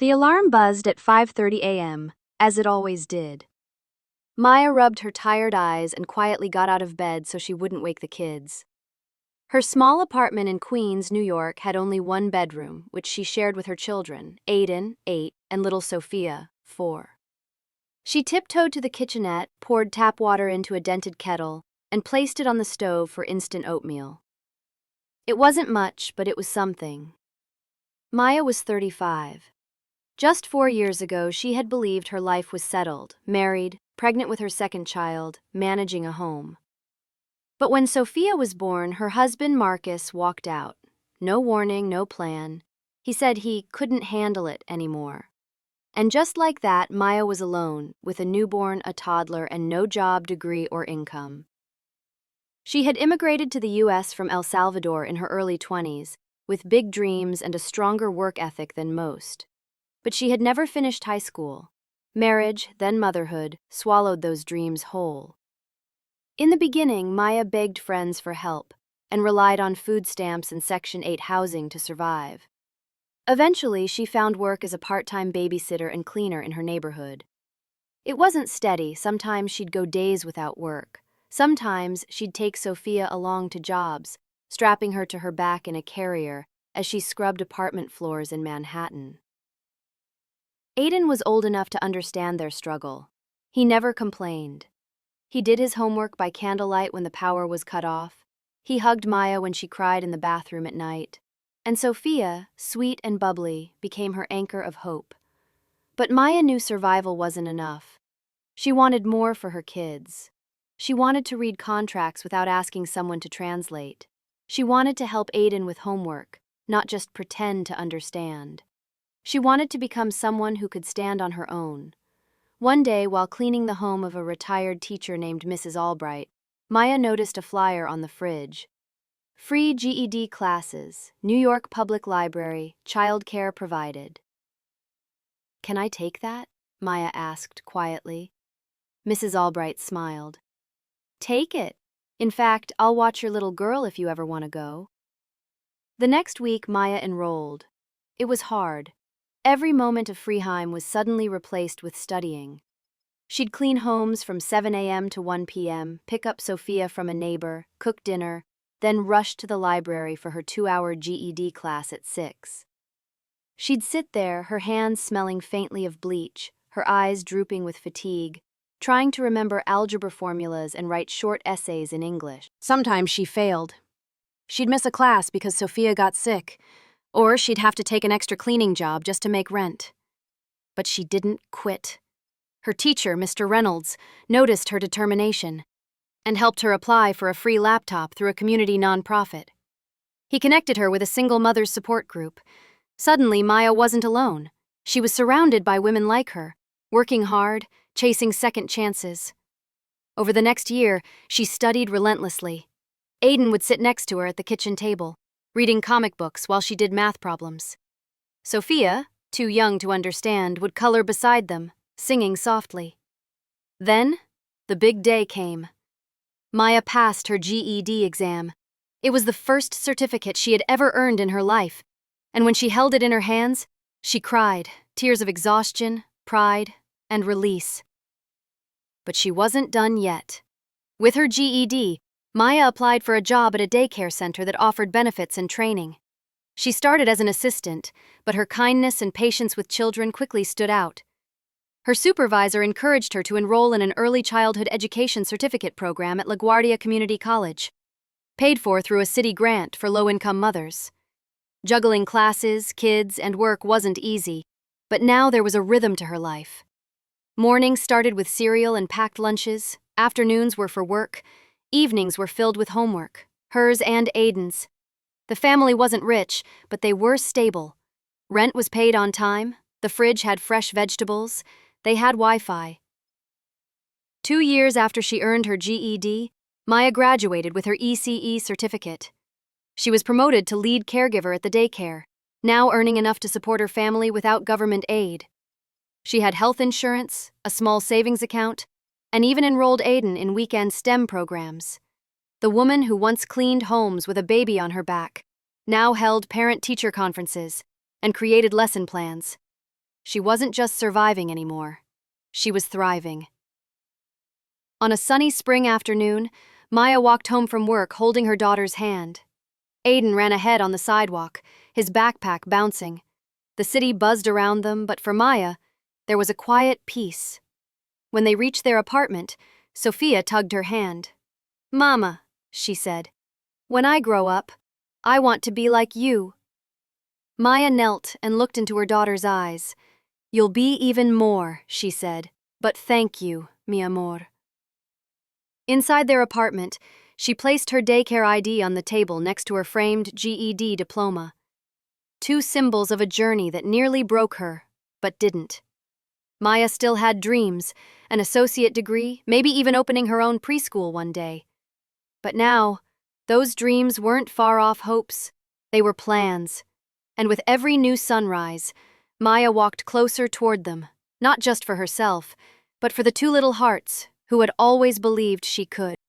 The alarm buzzed at 5:30 a.m., as it always did. Maya rubbed her tired eyes and quietly got out of bed so she wouldn't wake the kids. Her small apartment in Queens, New York, had only one bedroom, which she shared with her children, Aiden, 8, and little Sophia, 4. She tiptoed to the kitchenette, poured tap water into a dented kettle, and placed it on the stove for instant oatmeal. It wasn't much, but it was something. Maya was 35. Just 4 years ago, she had believed her life was settled, married, pregnant with her second child, managing a home. But when Sophia was born, her husband Marcus walked out. No warning, no plan. He said he couldn't handle it anymore. And just like that, Maya was alone, with a newborn, a toddler, and no job, degree, or income. She had immigrated to the U.S. from El Salvador in her early 20s, with big dreams and a stronger work ethic than most. But she had never finished high school. Marriage, then motherhood, swallowed those dreams whole. In the beginning, Maya begged friends for help and relied on food stamps and Section 8 housing to survive. Eventually, she found work as a part-time babysitter and cleaner in her neighborhood. It wasn't steady. Sometimes she'd go days without work. Sometimes she'd take Sophia along to jobs, strapping her to her back in a carrier as she scrubbed apartment floors in Manhattan. Aiden was old enough to understand their struggle. He never complained. He did his homework by candlelight when the power was cut off. He hugged Maya when she cried in the bathroom at night. And Sophia, sweet and bubbly, became her anchor of hope. But Maya knew survival wasn't enough. She wanted more for her kids. She wanted to read contracts without asking someone to translate. She wanted to help Aiden with homework, not just pretend to understand. She wanted to become someone who could stand on her own. One day, while cleaning the home of a retired teacher named Mrs. Albright, Maya noticed a flyer on the fridge. Free GED classes, New York Public Library, childcare provided. "Can I take that?" Maya asked quietly. Mrs. Albright smiled. "Take it. In fact, I'll watch your little girl if you ever want to go." The next week, Maya enrolled. It was hard. Every moment of free time was suddenly replaced with studying. She'd clean homes from 7 a.m. to 1 p.m., pick up Sophia from a neighbor, cook dinner, then rush to the library for her 2-hour GED class at 6. She'd sit there, her hands smelling faintly of bleach, her eyes drooping with fatigue, trying to remember algebra formulas and write short essays in English. Sometimes she failed. She'd miss a class because Sophia got sick, or she'd have to take an extra cleaning job just to make rent. But she didn't quit. Her teacher, Mr. Reynolds, noticed her determination and helped her apply for a free laptop through a community nonprofit. He connected her with a single mother's support group. Suddenly, Maya wasn't alone. She was surrounded by women like her, working hard, chasing second chances. Over the next year, she studied relentlessly. Aiden would sit next to her at the kitchen table, reading comic books while she did math problems. Sophia, too young to understand, would color beside them, singing softly. Then, the big day came. Maya passed her GED exam. It was the first certificate she had ever earned in her life, and when she held it in her hands, she cried, tears of exhaustion, pride, and release. But she wasn't done yet. With her GED, Maya applied for a job at a daycare center that offered benefits and training. She started as an assistant, but her kindness and patience with children quickly stood out. Her supervisor encouraged her to enroll in an early childhood education certificate program at LaGuardia Community College, paid for through a city grant for low-income mothers. Juggling classes, kids, and work wasn't easy, but now there was a rhythm to her life. Mornings started with cereal and packed lunches, afternoons were for work, evenings were filled with homework, hers and Aiden's. The family wasn't rich, but they were stable. Rent was paid on time, the fridge had fresh vegetables, they had Wi-Fi. 2 years after she earned her GED, Maya graduated with her ECE certificate. She was promoted to lead caregiver at the daycare, now earning enough to support her family without government aid. She had health insurance, a small savings account, and even enrolled Aiden in weekend STEM programs. The woman who once cleaned homes with a baby on her back now held parent-teacher conferences and created lesson plans. She wasn't just surviving anymore. She was thriving. On a sunny spring afternoon, Maya walked home from work holding her daughter's hand. Aiden ran ahead on the sidewalk, his backpack bouncing. The city buzzed around them, but for Maya, there was a quiet peace. When they reached their apartment, Sophia tugged her hand. "Mama," she said, "when I grow up, I want to be like you." Maya knelt and looked into her daughter's eyes. "You'll be even more," she said, "but thank you, mi amor." Inside their apartment, she placed her daycare ID on the table next to her framed GED diploma. Two symbols of a journey that nearly broke her, but didn't. Maya still had dreams, an associate degree, maybe even opening her own preschool one day. But now, those dreams weren't far-off hopes. They were plans. And with every new sunrise, Maya walked closer toward them, not just for herself, but for the two little hearts who had always believed she could.